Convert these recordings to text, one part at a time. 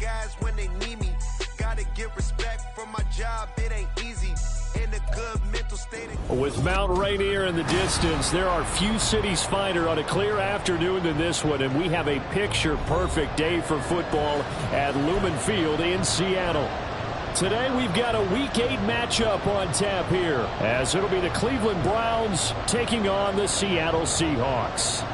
guys when they need me. Gotta get respect for my job, it ain't easy. In a good mental state. With Mount Rainier in the distance, there are few cities finer on a clear afternoon than this one, and we have a picture-perfect day for football at Lumen Field in Seattle. Today we've got a Week 8 matchup on tap here, as it'll be the Cleveland Browns taking on the Seattle Seahawks.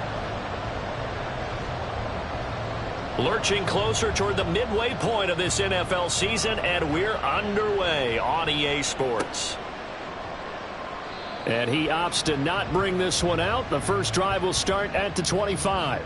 Lurching closer toward the midway point of this NFL season, and we're underway on EA Sports. And he opts to not bring this one out. The first drive will start at the 25.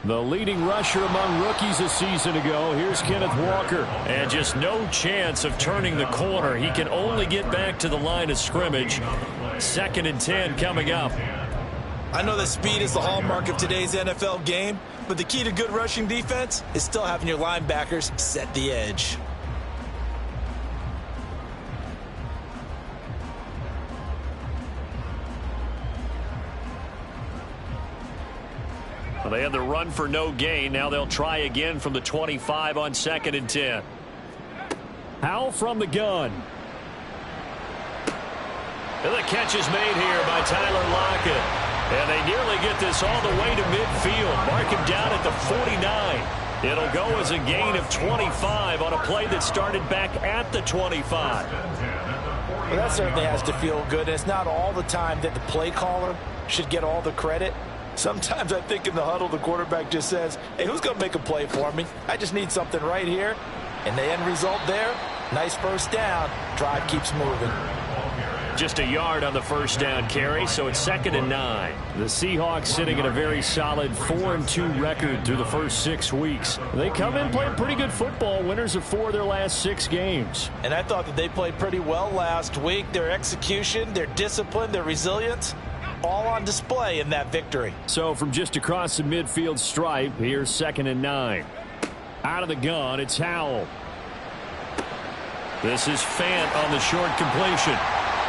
The leading rusher among rookies a season ago. Here's Kenneth Walker. And just no chance of turning the corner. He can only get back to the line of scrimmage. 2nd and 10 coming up. I know that speed is the hallmark of today's NFL game, but the key to good rushing defense is still having your linebackers set the edge. Well, they had the run for no gain. Now they'll try again from the 25 on 2nd and 10. Howell from the gun. And the catch is made here by Tyler Lockett. And they nearly get this all the way to midfield. Mark him down at the 49. It'll go as a gain of 25 on a play that started back at the 25. Well, that certainly has to feel good. It's not all the time that the play caller should get all the credit. Sometimes I think in the huddle, the quarterback just says, hey, who's going to make a play for me? I just need something right here. And the end result there, nice first down. Drive keeps moving. Just a yard on the first down carry, so it's 2nd and 9. The Seahawks sitting at a very solid 4-2 record through the first 6 weeks. They come in playing pretty good football, winners of 4 of their last 6 games. And I thought that they played pretty well last week. Their execution, their discipline, their resilience, all on display in that victory. So from just across the midfield stripe, here's 2nd and 9. Out of the gun, it's Howell. This is Fant on the short completion.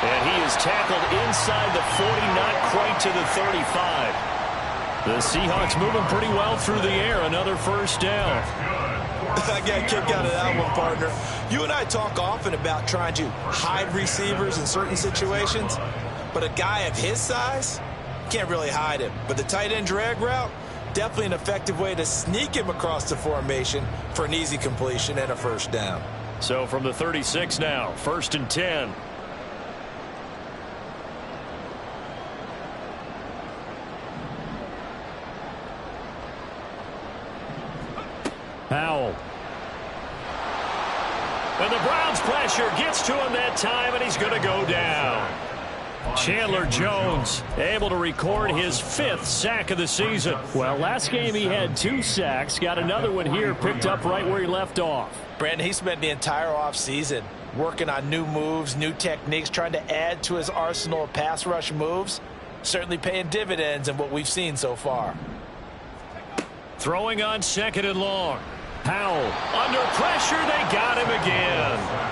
And he is tackled inside the 40, not quite to the 35. The Seahawks moving pretty well through the air. Another first down. I got a kick out of that one, partner. You and I talk often about trying to hide receivers in certain situations. But a guy of his size, can't really hide him. But the tight end drag route, definitely an effective way to sneak him across the formation for an easy completion and a first down. So from the 36 now, 1st and 10. Howell. And the Browns pressure gets to him that time, and he's going to go down. Chandler Jones able to record his 5th sack of the season. Well, last game he had 2 sacks. Got another one here picked up right where he left off. Brandon, he spent the entire offseason working on new moves, new techniques, trying to add to his arsenal of pass rush moves. Certainly paying dividends in what we've seen so far. Throwing on 2nd and long. Howell under pressure. They got him again.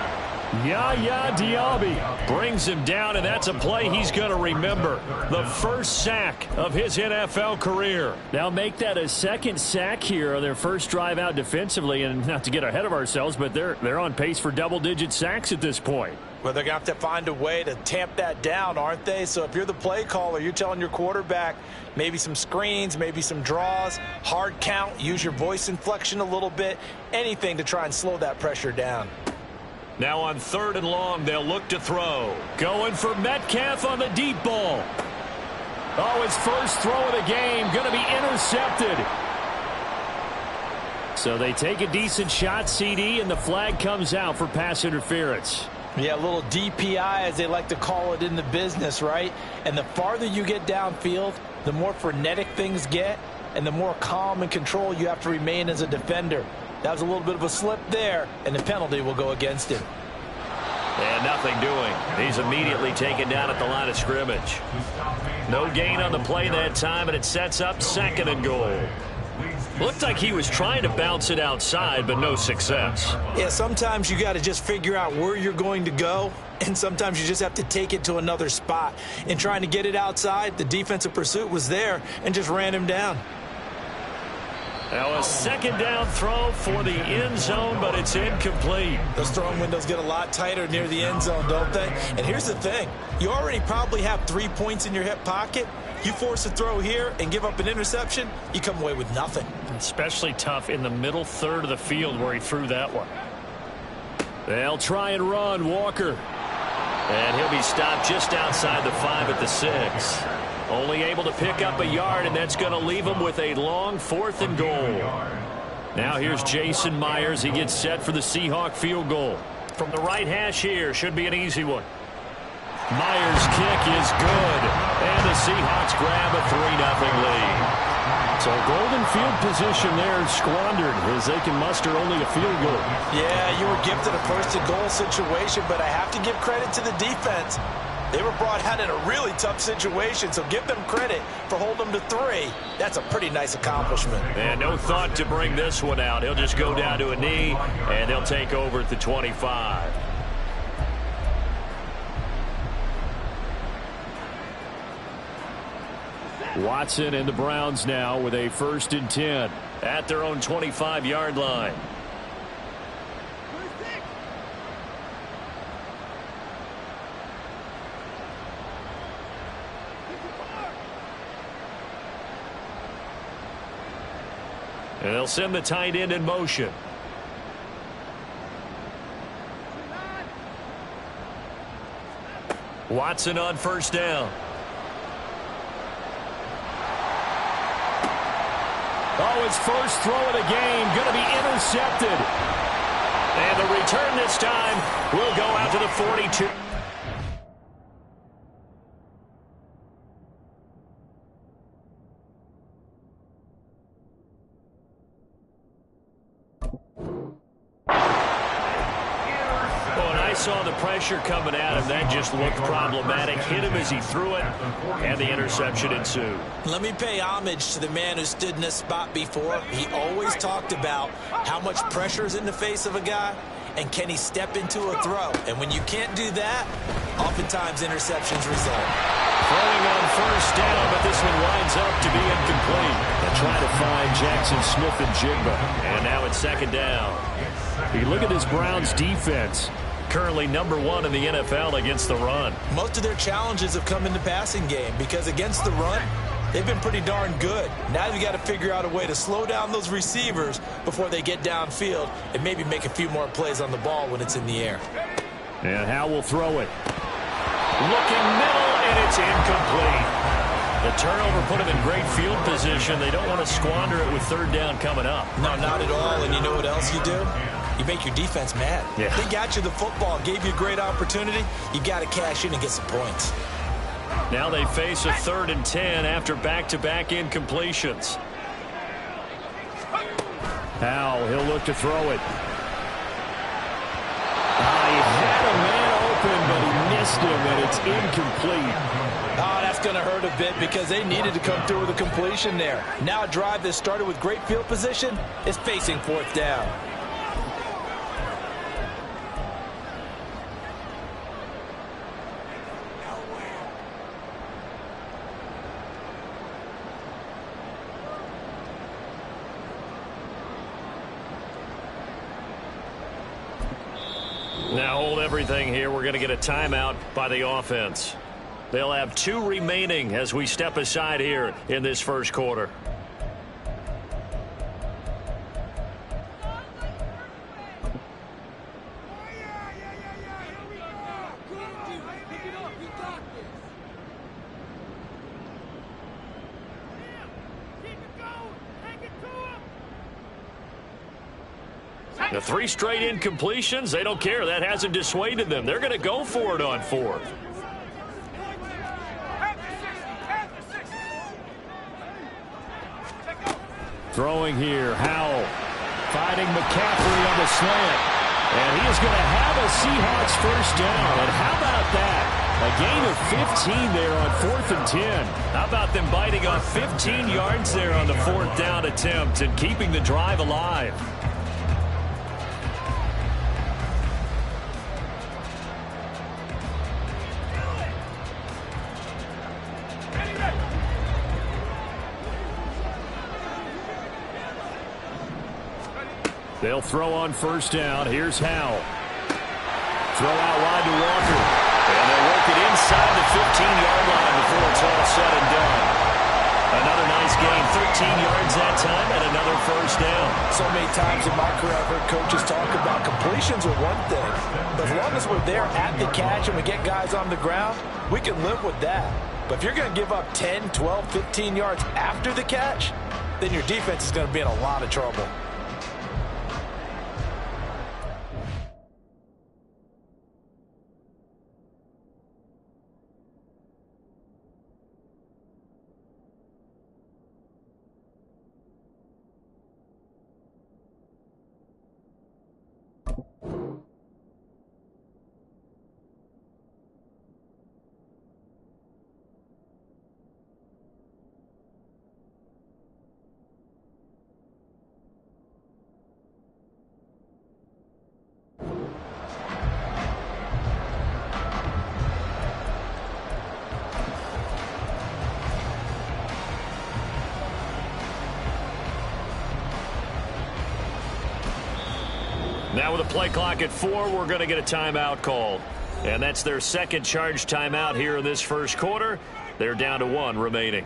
Yaya Diaby brings him down, and that's a play he's going to remember. The first sack of his NFL career. Now make that a 2nd sack here on their first drive out defensively, and not to get ahead of ourselves, but they're on pace for double-digit sacks at this point. Well, they're going to have to find a way to tamp that down, aren't they? So if you're the play caller, you're telling your quarterback maybe some screens, maybe some draws, hard count, use your voice inflection a little bit, anything to try and slow that pressure down. Now on 3rd and long, they'll look to throw. Going for Metcalf on the deep ball. Oh, his first throw of the game going to be intercepted. So they take a decent shot, CD, and the flag comes out for pass interference. Yeah, a little DPI, as they like to call it in the business, right? And the farther you get downfield, the more frenetic things get, and the more calm and control you have to remain as a defender. That was a little bit of a slip there, and the penalty will go against him. And nothing doing. He's immediately taken down at the line of scrimmage. No gain on the play that time, and it sets up 2nd and goal. Looked like he was trying to bounce it outside, but no success. Yeah, sometimes you got to just figure out where you're going to go, and sometimes you just have to take it to another spot. In trying to get it outside, the defensive pursuit was there and just ran him down. Now a 2nd down throw for the end zone, but it's incomplete. Those throwing windows get a lot tighter near the end zone, don't they? And here's the thing. You already probably have 3 points in your hip pocket. You force a throw here and give up an interception, you come away with nothing. Especially tough in the middle third of the field where he threw that one. They'll try and run, Walker. And he'll be stopped just outside the 5 at the 6. Only able to pick up a yard, and that's going to leave him with a long 4th and goal. Now here's Jason Myers. He gets set for the Seahawk field goal. From the right hash here, should be an easy one. Myers' kick is good, and the Seahawks grab a 3-0 lead. So golden field position there squandered as they can muster only a field goal. Yeah, you were gifted a 1st-and-goal situation, but I have to give credit to the defense. They were brought out in a really tough situation, so give them credit for holding them to 3. That's a pretty nice accomplishment. And no thought to bring this one out. He'll just go down to a knee, and they'll take over at the 25. Watson and the Browns now with a 1st and 10 at their own 25-yard line. And they'll send the tight end in motion. Watson on 1st down. Oh, his first throw of the game going to be intercepted. And the return this time will go out to the 42. Saw the pressure coming at him. That just looked problematic. Hit him as he threw it, and the interception ensued. Let me pay homage to the man who stood in this spot before. He always talked about how much pressure is in the face of a guy, and can he step into a throw. And when you can't do that, oftentimes interceptions result. Throwing on 1st down, but this one winds up to be incomplete. They'll try to find Jackson Smith and Jigba. And now it's 2nd down. You look at this Browns defense. Currently #1 in the NFL against the run. Most of their challenges have come in the passing game because against the run, they've been pretty darn good. Now you've got to figure out a way to slow down those receivers before they get downfield and maybe make a few more plays on the ball when it's in the air. And Howe will throw it. Looking middle, and it's incomplete. The turnover put them in great field position. They don't want to squander it with 3rd down coming up. No, not at all. And you know what else you do? You make your defense mad. Yeah. They got you the football, gave you a great opportunity. You got to cash in and get some points. Now they face a 3rd and 10 after back-to-back incompletions. Howe, he'll look to throw it. He had a man open, but he missed him, and it's incomplete. Oh, that's going to hurt a bit because they needed to come through with a completion there. Now a drive that started with great field position is facing 4th down. Now hold everything here. We're going to get a timeout by the offense. They'll have 2 remaining as we step aside here in this 1st quarter. The 3 straight incompletions, they don't care. That hasn't dissuaded them. They're going to go for it on 4th. Throwing here, Howell fighting McCaffrey on the slant. And he is going to have a Seahawks first down. And how about that? A gain of 15 there on 4th and 10. How about them biting off 15 yards there on the 4th down attempt and keeping the drive alive? They'll throw on first down. Here's Howell. Throw out wide to Walker. And they'll work it inside the 15-yard line before it's all said and done. Another nice gain, 13 yards that time, and another first down. So many times in my career I've heard coaches talk about completions are one thing. But as long as we're there at the catch and we get guys on the ground, we can live with that. But if you're going to give up 10, 12, 15 yards after the catch, then your defense is going to be in a lot of trouble. Now with a play clock at 4, we're going to get a timeout called. And that's their second charge timeout here in this first quarter. They're down to 1 remaining.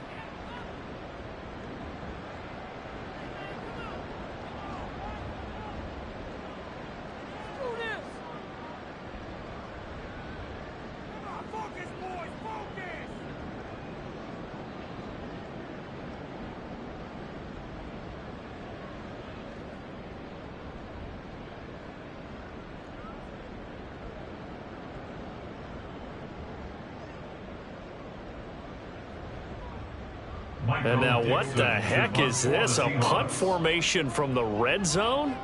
And now what the heck is this? A punt formation from the red zone?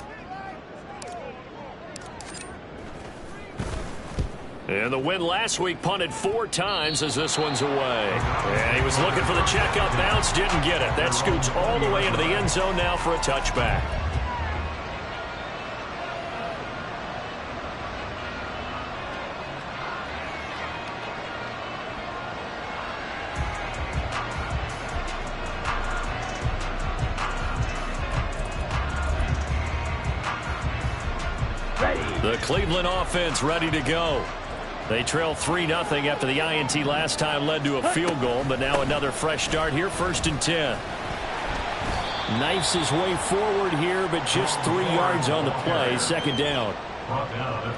And the win last week punted 4 times as this one's away. And he was looking for the checkup bounce, didn't get it. That scoots all the way into the end zone now for a touchback. The Cleveland offense ready to go. They trail 3-0 after the INT last time led to a field goal, but now another fresh start here, 1st and 10. Knifes his way forward here, but just 3 yards on the play, 2nd down.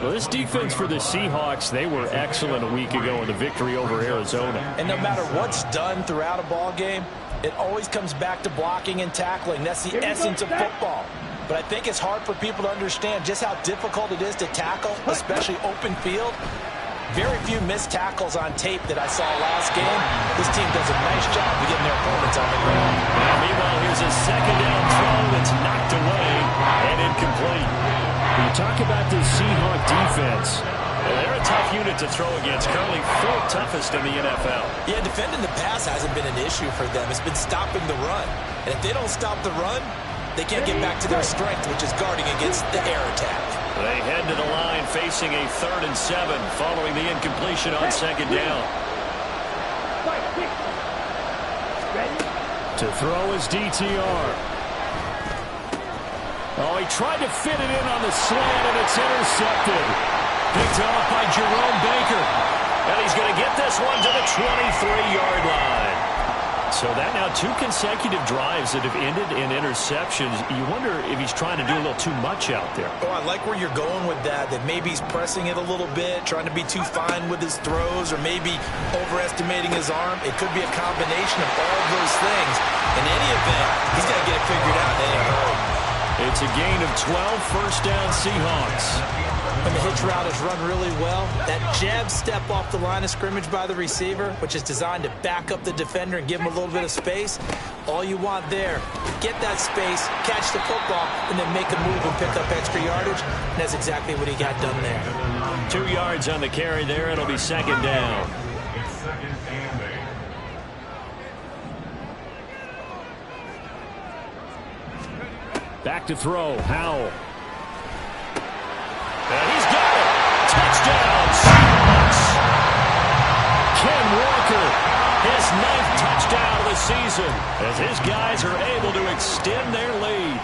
Well, this defense for the Seahawks, they were excellent a week ago in the victory over Arizona. And no matter what's done throughout a ball game, it always comes back to blocking and tackling. That's the essence of football. But I think it's hard for people to understand just how difficult it is to tackle, especially open field. Very few missed tackles on tape that I saw last game. This team does a nice job of getting their opponents on the ground. And meanwhile, here's a 2nd down throw that's knocked away and incomplete. When you talk about this Seahawk defense, they're a tough unit to throw against, currently 4th toughest in the NFL. Yeah, defending the pass hasn't been an issue for them. It's been stopping the run. And if they don't stop the run, they can't get back to their strength, which is guarding against the air attack. They head to the line facing a 3rd and 7 following the incompletion on 2nd down. To throw is DTR. Oh, he tried to fit it in on the slant, and it's intercepted. Picked off by Jerome Baker. And he's going to get this one to the 23-yard line. So that now 2 consecutive drives that have ended in interceptions. You wonder if he's trying to do a little too much out there. Oh, I like where you're going with that maybe he's pressing it a little bit, trying to be too fine with his throws, or maybe overestimating his arm. It could be a combination of all of those things. In any event, he's got to get it figured out in any hurry. It's a gain of 12, first down Seahawks. And the hitch route is run really well. That jab step off the line of scrimmage by the receiver, which is designed to back up the defender and give him a little bit of space. All you want there, get that space, catch the football, and then make a move and pick up extra yardage. And that's exactly what he got done there. 2 yards on the carry there. It'll be second down. Back to throw. Howell. And he's got it. Touchdown, Seahawks. Ken Walker, his 9th touchdown of the season, as his guys are able to extend their lead.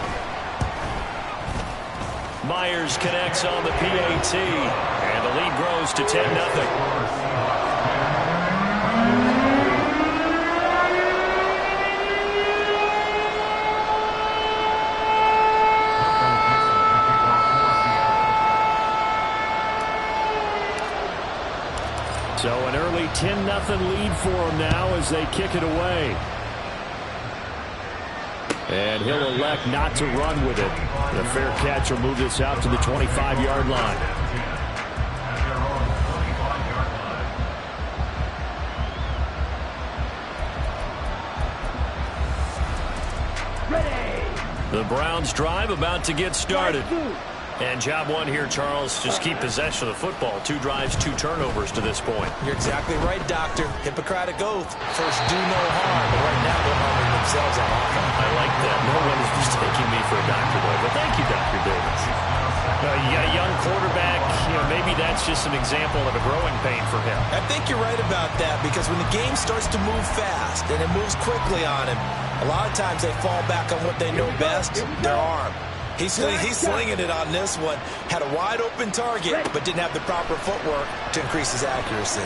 Myers connects on the PAT, and the lead grows to 10-0. So an early 10-0 lead for him now as they kick it away. And he'll elect not to run with it. The fair catch will move this out to the 25-yard line. The Browns drive about to get started. And job one here, Charles, just keep possession of the football. 2 drives, 2 turnovers to this point. You're exactly right, Doctor. Hippocratic oath. First, do no harm. But right now, they're harming themselves on offense. I like that. No one is just taking me for a doctor, though. But thank you, Dr. Davis. A young quarterback, maybe that's just an example of a growing pain for him. I think you're right about that, because when the game starts to move fast and it moves quickly on him, a lot of times they fall back on what they know best, their arm. He's slinging it on this one. Had a wide-open target, but didn't have the proper footwork to increase his accuracy.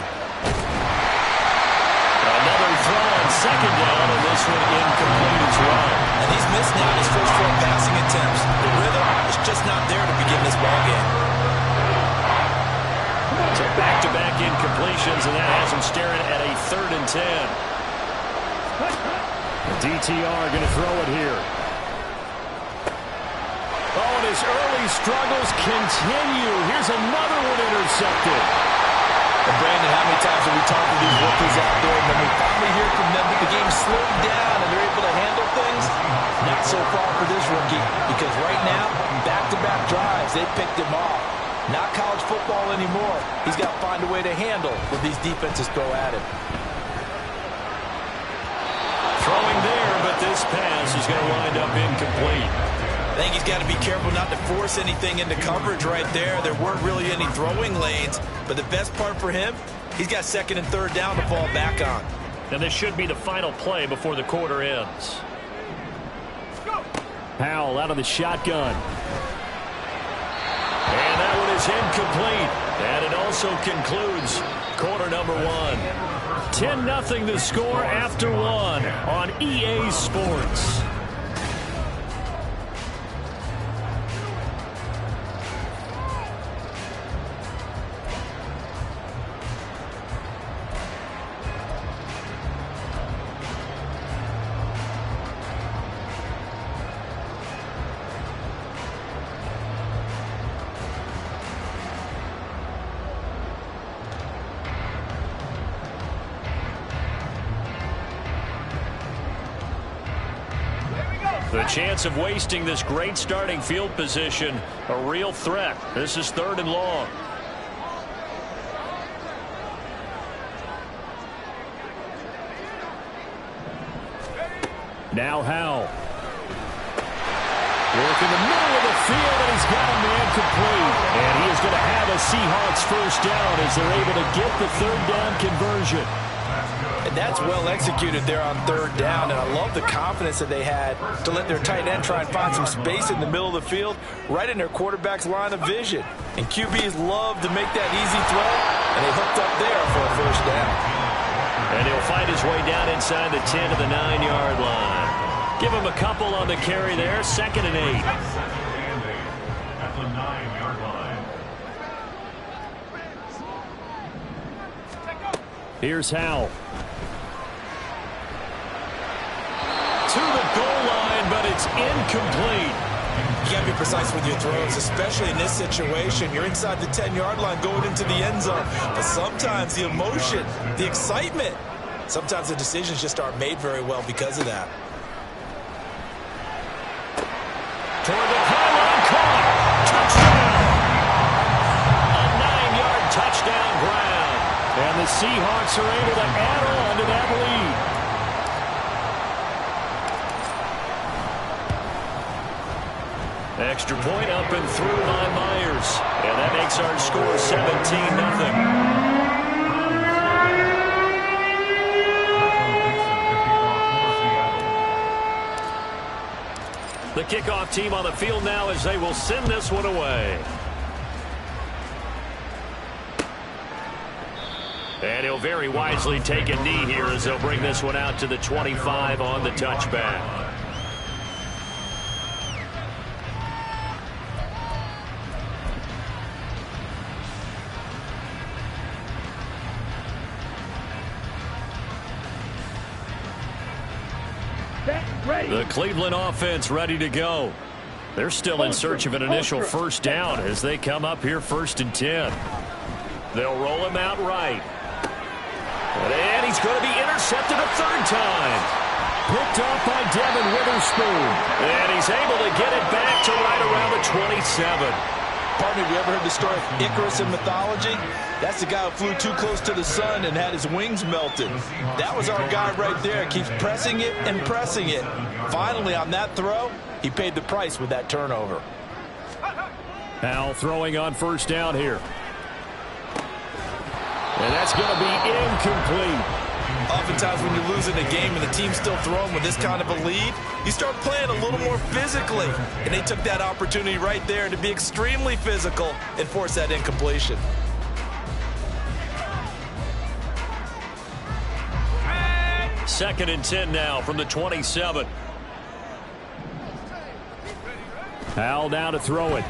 Another throw on second down, and this one incomplete as well. And he's missed now his first 4 passing attempts. The rhythm is just not there to begin this ballgame. So back-to-back incompletions, and that has him staring at a 3rd and 10. The DTR going to throw it here. Oh, and his early struggles continue. Here's another one intercepted. And Brandon, how many times have we talked to these rookies out there, and then we finally hear from them that the game's slowed down and they're able to handle things? Not so far for this rookie, because right now, back-to-back drives, they picked him off. Not college football anymore. He's got to find a way to handle what these defenses throw at him. Throwing there, but this pass is going to wind up incomplete. I think he's got to be careful not to force anything into coverage right there. There weren't really any throwing lanes, but the best part for him, he's got 2nd and 3rd down to fall back on. And this should be the final play before the quarter ends. Howell out of the shotgun. And that one is incomplete. And it also concludes quarter number 1. 10-0 the score after 1 on EA Sports. The chance of wasting this great starting field position, a real threat. This is 3rd and long. Now Howell. Work in the middle of the field, and he's got a man complete. And he is going to have a Seahawks first down as they're able to get the 3rd down conversion. And that's well executed there on 3rd down, and I love the confidence that they had to let their tight end try and find some space in the middle of the field, right in their quarterback's line of vision. And QBs love to make that easy throw, and they hooked up there for a first down. And he'll find his way down inside the 10 to the 9-yard line. Give him a couple on the carry there, 2nd and 8. At the 9-yard line. Here's Howell. To the goal line, but it's incomplete. You got to be precise with your throws, especially in this situation. You're inside the 10-yard line going into the end zone. But sometimes the emotion, the excitement, sometimes the decisions just aren't made very well because of that. Toward the pylon, caught. Touchdown. A 9-yard touchdown ground. And the Seahawks are able to add on to that lead. Extra point up and through by Myers. And that makes our score 17-0. The kickoff team on the field now as they will send this one away. And he'll very wisely take a knee here as they'll bring this one out to the 25 on the touchback. The Cleveland offense ready to go. They're still in search of an initial first down as they come up here 1st and 10. They'll roll him out right. And he's going to be intercepted a third time. Picked off by Devin Witherspoon. And he's able to get it back to right around the 27. Pardon me, have you ever heard the story of Icarus in mythology? That's the guy who flew too close to the sun and had his wings melted. That was our guy right there. Keeps pressing it and pressing it. Finally, on that throw, he paid the price with that turnover. Howell throwing on first down here. And that's going to be incomplete. Oftentimes when you're losing a game and the team's still throwing with this kind of a lead, you start playing a little more physically. And they took that opportunity right there to be extremely physical and force that incompletion. Second and 10 now from the 27. Howell down to throw it.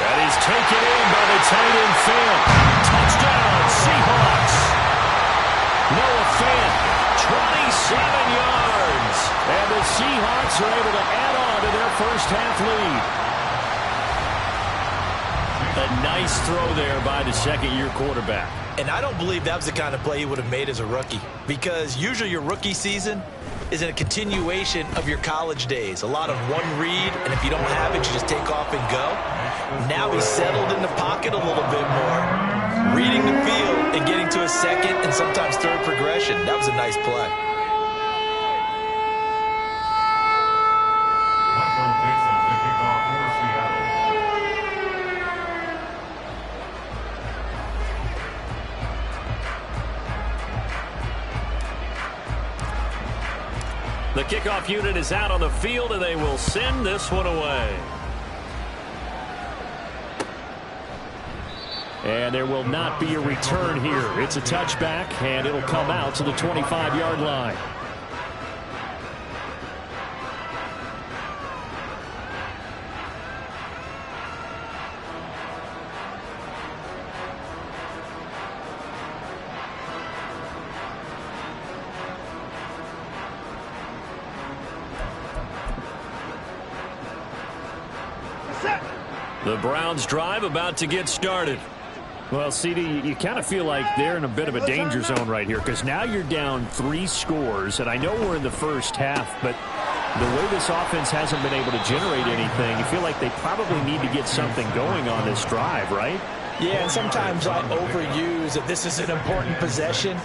That is taken in by the tight end Fant. Touchdown, Seahawks. Noah Fant, 27 yards. And the Seahawks are able to add on to their first half lead. A nice throw there by the second-year quarterback. And I don't believe that was the kind of play he would have made as a rookie, because usually your rookie season is a continuation of your college days. A lot of one read, and if you don't have it, you just take off and go. Now he's settled in the pocket a little bit more, reading the field and getting to a second and sometimes third progression. That was a nice play. The kickoff unit is out on the field, and they will send this one away. And there will not be a return here. It's a touchback, and it'll come out to the 25-yard line. The Browns drive about to get started. Well, CD, you kind of feel like they're in a bit of a danger zone right here, because now you're down 3 scores, and I know we're in the first half, but the way this offense hasn't been able to generate anything, you feel like they probably need to get something going on this drive, right? Yeah, and sometimes I overuse that this is an important possession.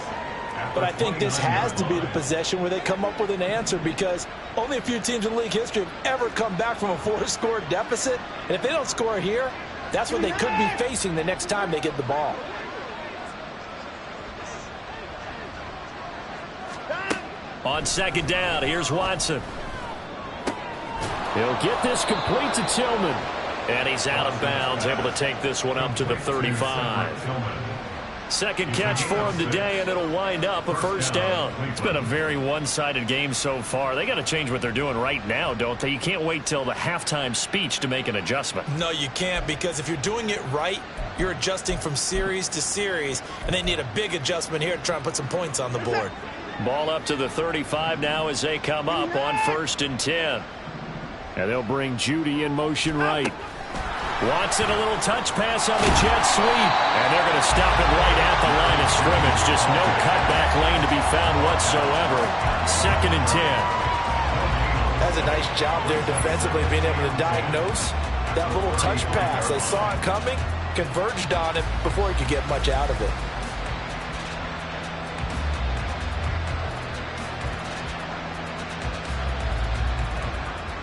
But I think this has to be the possession where they come up with an answer, because only a few teams in league history have ever come back from a 4-score deficit. And if they don't score here, that's what they could be facing the next time they get the ball. On second down, here's Watson. He'll get this complete to Tillman. And he's out of bounds, able to take this one up to the 35. Second catch for him today, and it'll wind up a first down. It's been a very one-sided game so far. They got to change what they're doing right now, don't they? You can't wait till the halftime speech to make an adjustment. No, you can't, because if you're doing it right, you're adjusting from series to series, and they need a big adjustment here to try and put some points on the board. Ball up to the 35 now as they come up on 1st and 10. And they'll bring Judy in motion right. Watson, a little touch pass on the jet sweep. And they're going to stop it right at the line of scrimmage. Just no cutback lane to be found whatsoever. 2nd and 10. That's a nice job there defensively, being able to diagnose that little touch pass. They saw it coming, converged on it before he could get much out of it.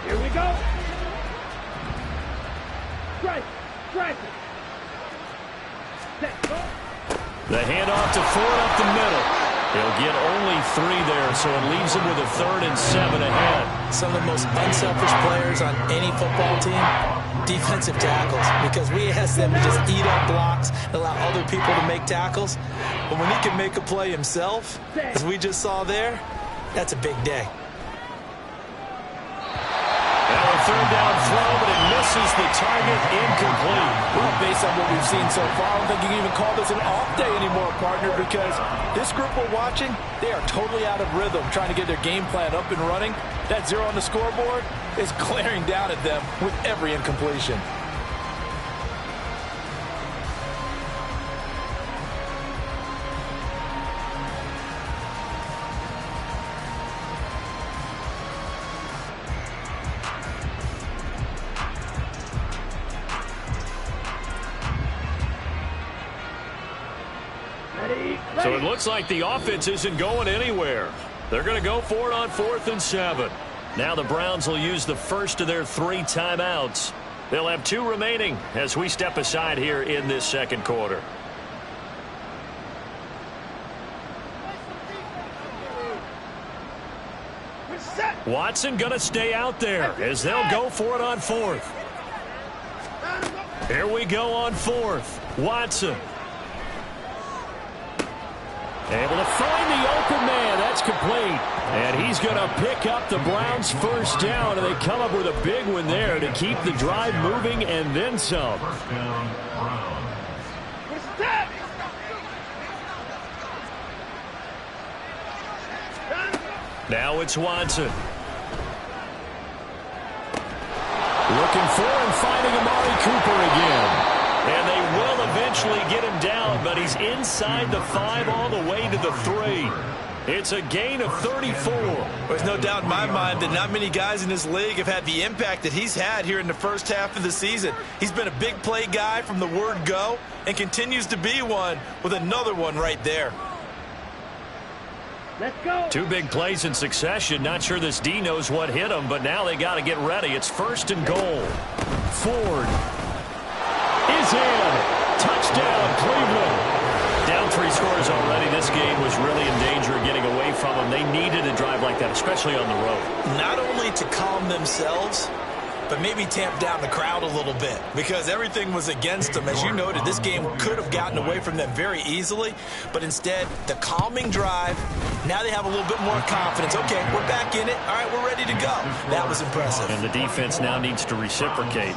Here we go. Strike it. The handoff to Ford up the middle. He'll get only 3 there, so it leaves him with a 3rd and 7 ahead. Some of the most unselfish players on any football team, defensive tackles, because we ask them to just eat up blocks, allow other people to make tackles. But when he can make a play himself, as we just saw there, that's a big day. Now a 3rd down throw, but it misses the target, incomplete. Well, based on what we've seen so far, I don't think you can even call this an off day anymore, partner, because this group we're watching, they are totally out of rhythm, trying to get their game plan up and running. That 0 on the scoreboard is glaring down at them with every incompletion. So it looks like the offense isn't going anywhere. They're going to go for it on 4th and 7. Now the Browns will use the first of their 3 timeouts. They'll have 2 remaining as we step aside here in this 2nd quarter. Watson going to stay out there as they'll go for it on 4th. Here we go on 4th. Watson. Able to find the open man. That's complete. And he's going to pick up the Browns' 1st down. And they come up with a big one there to keep the drive moving and then some. First down, Browns. Now it's Watson. Looking for and finding Amari Cooper again. And they will eventually get him down, but he's inside the 5 all the way to the 3. It's a gain of 34. There's no doubt in my mind that not many guys in this league have had the impact that he's had here in the first half of the season. He's been a big play guy from the word go and continues to be one with another one right there. Let's go. 2 big plays in succession. Not sure this D knows what hit him, but now they got to get ready. It's 1st and goal. Ford is in. Touchdown, Cleveland. Down 3 scores already. This game was really in danger of getting away from them. They needed a drive like that, especially on the road. Not only to calm themselves, but maybe tamp down the crowd a little bit because everything was against them. As you noted, this game could have gotten away from them very easily, but instead, the calming drive, now they have a little bit more confidence. Okay, we're back in it. All right, we're ready to go. That was impressive. And the defense now needs to reciprocate.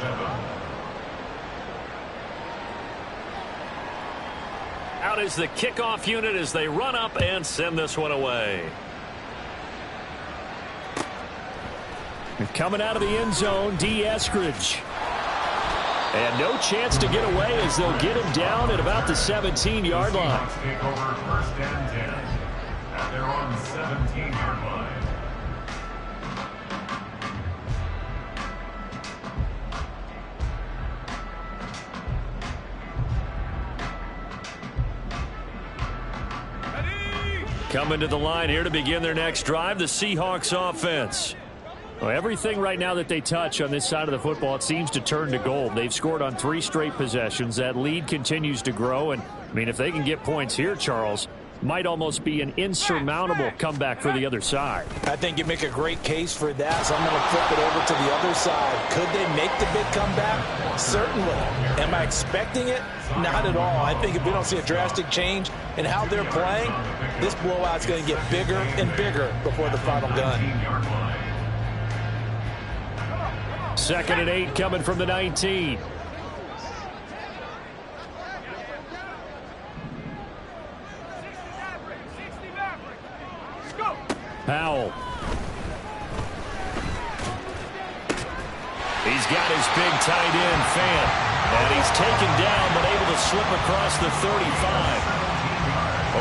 Out is the kickoff unit as they run up and send this one away. And coming out of the end zone, D. Eskridge. And no chance to get away as they'll get him down at about the 17-yard line. Take over 1st and 10 at their own 17-yard line. Coming to the line here to begin their next drive, the Seahawks offense. Well, everything right now that they touch on this side of the football, it seems to turn to gold. They've scored on 3 straight possessions. That lead continues to grow. And, I mean, if they can get points here, Charles, might almost be an insurmountable comeback for the other side. I think you make a great case for that, so I'm going to flip it over to the other side. Could they make the big comeback? Certainly. Am I expecting it? Not at all. I think if we don't see a drastic change in how they're playing, this blowout's going to get bigger and bigger before the final gun. 2nd and 8 coming from the 19. Howell. He's got his big tight end, Fant. And he's taken down, but able to slip across the 35.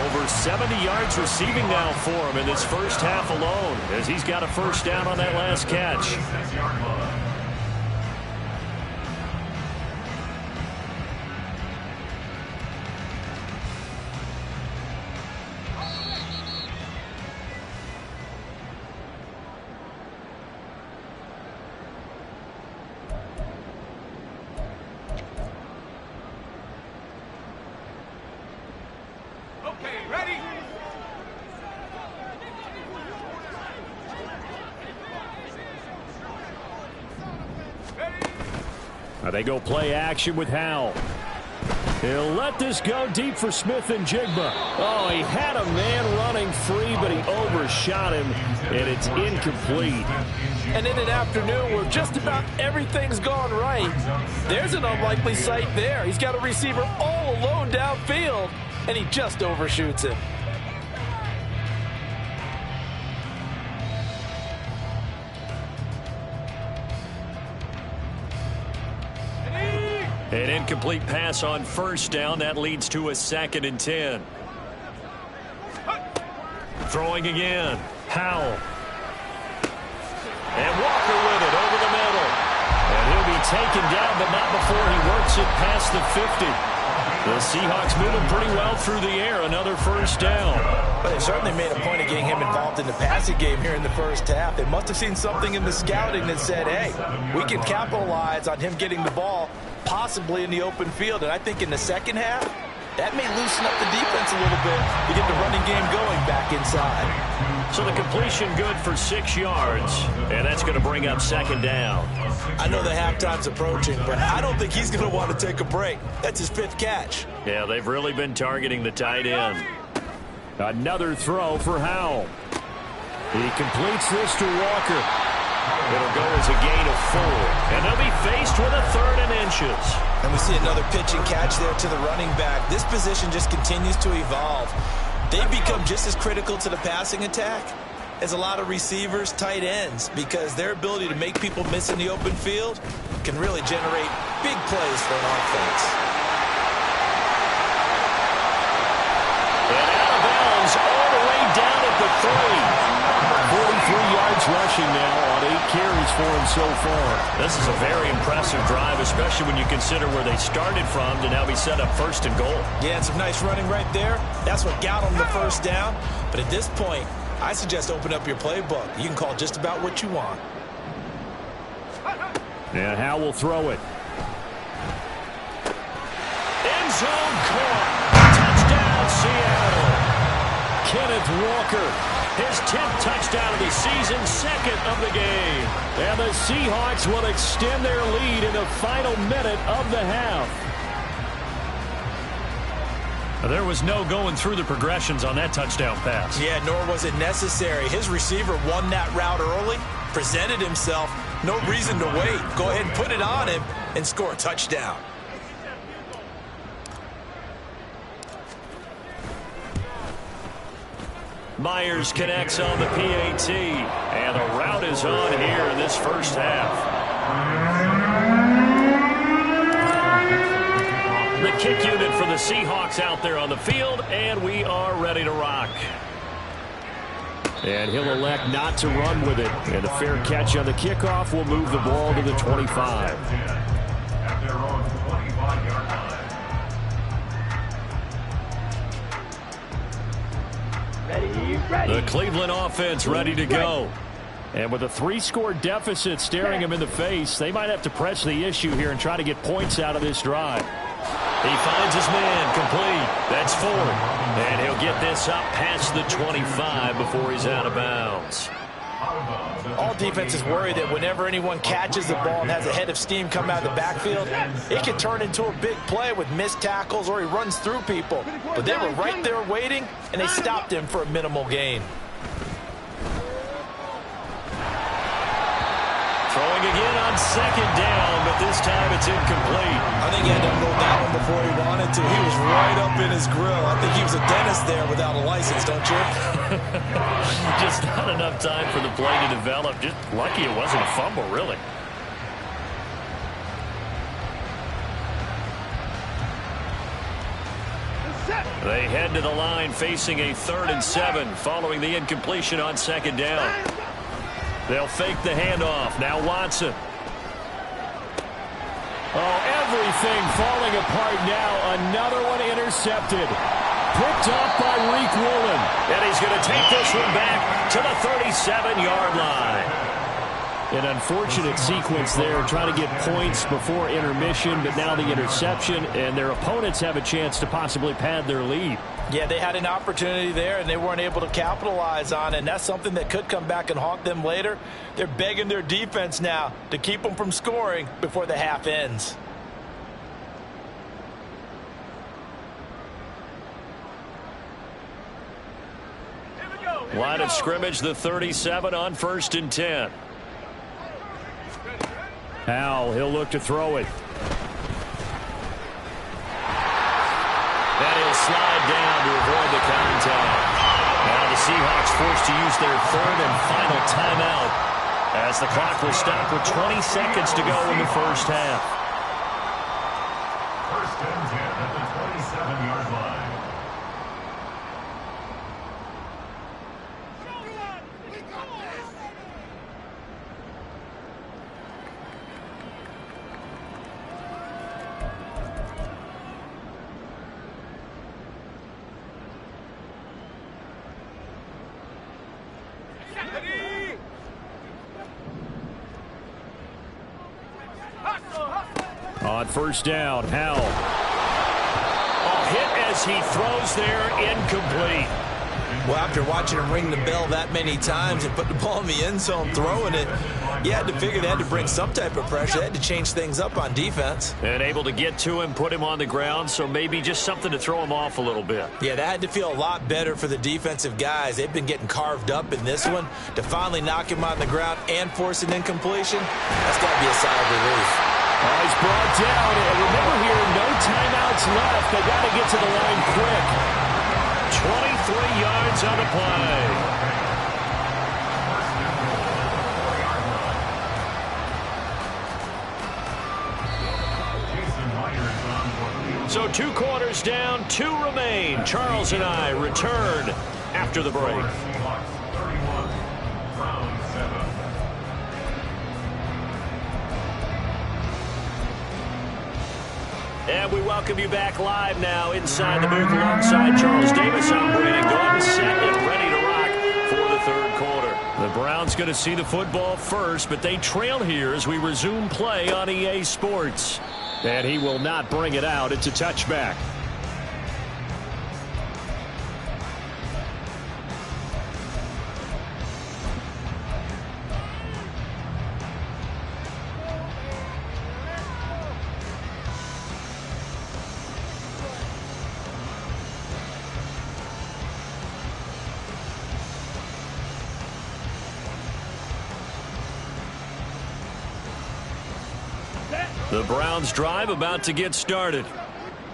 Over 70 yards receiving now for him in this first half alone, as he's got a first down on that last catch. They go play action with Howell. He'll let this go deep for Smith-Njigba. Oh, he had a man running free, but he overshot him, and it's incomplete. And in an afternoon where just about everything's gone right, there's an unlikely sight there. He's got a receiver all alone downfield, and he just overshoots him. An incomplete pass on first down. That leads to a 2nd and 10. Throwing again. Howell. And Walker with it over the middle. And he'll be taken down, but not before he works it past the 50. The Seahawks moving pretty well through the air. Another first down. But they certainly made a point of getting him involved in the passing game here in the first half. They must have seen something in the scouting that said, hey, we can capitalize on him getting the ball possibly in the open field. And I think in the second half, that may loosen up the defense a little bit to get the running game going back inside. So the completion good for 6 yards, and that's going to bring up 2nd down. I know the halftime's approaching, but I don't think he's going to want to take a break. That's his 5th catch. Yeah, they've really been targeting the tight end. Another throw for Howell. He completes this to Walker. It'll go as a gain of 4, and they'll be faced with a 3rd and inches. And we see another pitch and catch there to the running back. This position just continues to evolve. They've become just as critical to the passing attack as a lot of receivers, tight ends, because their ability to make people miss in the open field can really generate big plays for an offense. And out of bounds all the way down at the 3. 43 yards rushing now on 8 carries for him so far. This is a very impressive drive, especially when you consider where they started from to now be set up 1st and goal. Yeah, and some nice running right there. That's what got them the first down. But at this point, I suggest open up your playbook. You can call just about what you want. And Howell will throw it. End zone caught. Touchdown, Seattle. Kenneth Walker. His 10th touchdown of the season, 2nd of the game. And the Seahawks will extend their lead in the final minute of the half. There was no going through the progressions on that touchdown pass. Yeah, nor was it necessary. His receiver won that route early, presented himself. No reason to wait. Go ahead and put it on him and score a touchdown. Myers connects on the PAT, and the route is on here in this first half. The kick unit for the Seahawks out there on the field, and we are ready to rock. And he'll elect not to run with it, and a fair catch on the kickoff will move the ball to the 25. At their own 25-yard line. The Cleveland offense ready to go. And with a 3-score deficit staring him in the face, they might have to press the issue here and try to get points out of this drive. He finds his man complete. That's 4. And he'll get this up past the 25 before he's out of bounds. All defenses worry that whenever anyone catches the ball and has a head of steam come out of the backfield, it can turn into a big play with missed tackles or he runs through people. But they were right there waiting, and they stopped him for a minimal gain. Throwing Throwing again on second down, but this time it's incomplete. I think he had to unload that one before he wanted to. He was right up in his grill. I think he was a dentist there without a license, don't you? Just not enough time for the play to develop. Just lucky it wasn't a fumble, really. They head to the line facing a 3rd and 7 following the incompletion on second down. They'll fake the handoff. Now Watson. Oh, everything falling apart now. Another one intercepted. Picked off by Reek Woolen. And he's going to take this one back to the 37-yard line. An unfortunate sequence there, trying to get points before intermission, but now the interception, and their opponents have a chance to possibly pad their lead. Yeah, they had an opportunity there, and they weren't able to capitalize on it, and that's something that could come back and haunt them later. They're begging their defense now to keep them from scoring before the half ends. Line of scrimmage, the 37 on 1st and 10. Howell, he'll look to throw it. And he'll slide down to avoid the contact. Now the Seahawks forced to use their 3rd and final timeout as the clock will stop with 20 seconds to go in the first half. 1st and 10 at the 27-yard line. On 1st down, Howell. Oh, hit as he throws there, incomplete. Well, after watching him ring the bell that many times and put the ball in the end zone throwing it, you had to figure they had to bring some type of pressure. They had to change things up on defense. And able to get to him, put him on the ground, so maybe just something to throw him off a little bit. Yeah, that had to feel a lot better for the defensive guys. They've been getting carved up in this one. To finally knock him on the ground and force an incompletion, that's got to be a sigh of relief. Oh, he's brought down, and remember here, no timeouts left. They got to get to the line quick. 23 yards on the play. So 2 quarters down, 2 remain. Charles and I return after the break. And we welcome you back live now inside the booth alongside Charles Davis. I'm Brandon Gaudin, set and ready to rock for the 3rd quarter. The Browns going to see the football first, but they trail here as we resume play on EA Sports. And he will not bring it out. It's a touchback. The Browns drive about to get started.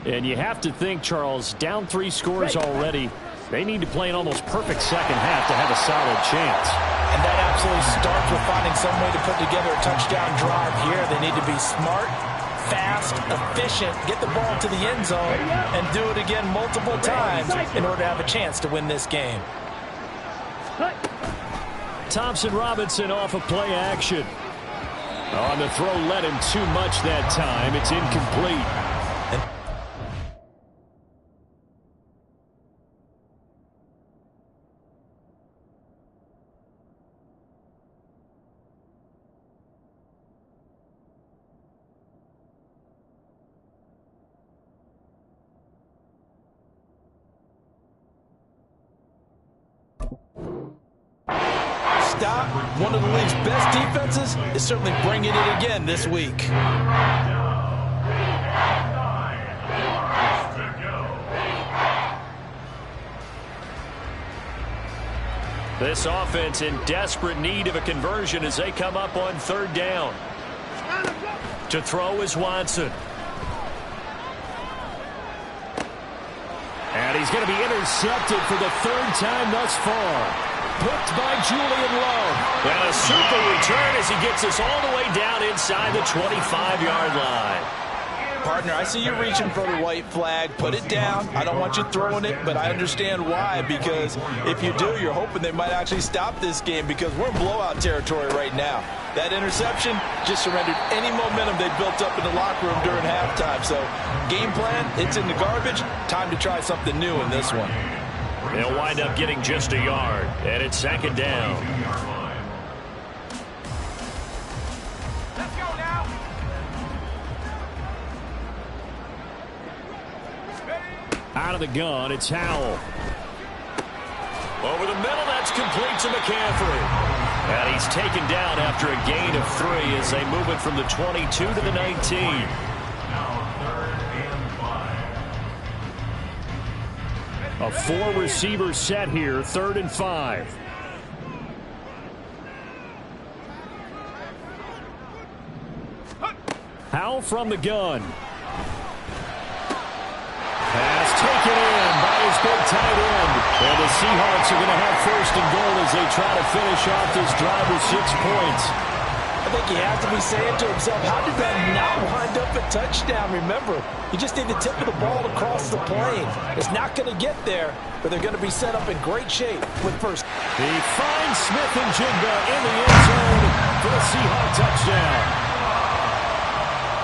And you have to think, Charles, down 3 scores already. They need to play an almost perfect second half to have a solid chance. And that absolutely starts with finding some way to put together a touchdown drive here. They need to be smart, fast, efficient, get the ball to the end zone, and do it again multiple times in order to have a chance to win this game. Thompson Robinson off of play action. On the throw, led him too much that time. It's incomplete. Stop one of the league's best defenses is certainly bringing it again this week. This offense in desperate need of a conversion as they come up on 3rd down. To throw is Watson. And he's going to be intercepted for the 3rd time thus far. Picked by Julian Love. And a super return as he gets us all the way down inside the 25-yard line. Partner, I see you reaching for the white flag. Put it down. I don't want you throwing it, but I understand why. Because if you do, you're hoping they might actually stop this game because we're in blowout territory right now. That interception just surrendered any momentum they built up in the locker room during halftime. So game plan, it's in the garbage. Time to try something new in this one. They'll wind up getting just a yard, and it's 2nd down. Let's go now. Out of the gun, it's Howell. Over the middle, that's complete to McCaffrey. And he's taken down after a gain of 3 as they move it from the 22 to the 19. A 4-receiver set here, 3rd and 5. Howell from the gun. Pass taken in by his big tight end. And the Seahawks are going to have 1st and goal as they try to finish off this drive with 6 points. I think he has to be saying to himself, how did that not wind up a touchdown? Remember, you just need the tip of the ball across the plane. It's not going to get there, but they're going to be set up in great shape with 1st. He finds Smith and Jigba in the end zone for the Seahawk touchdown.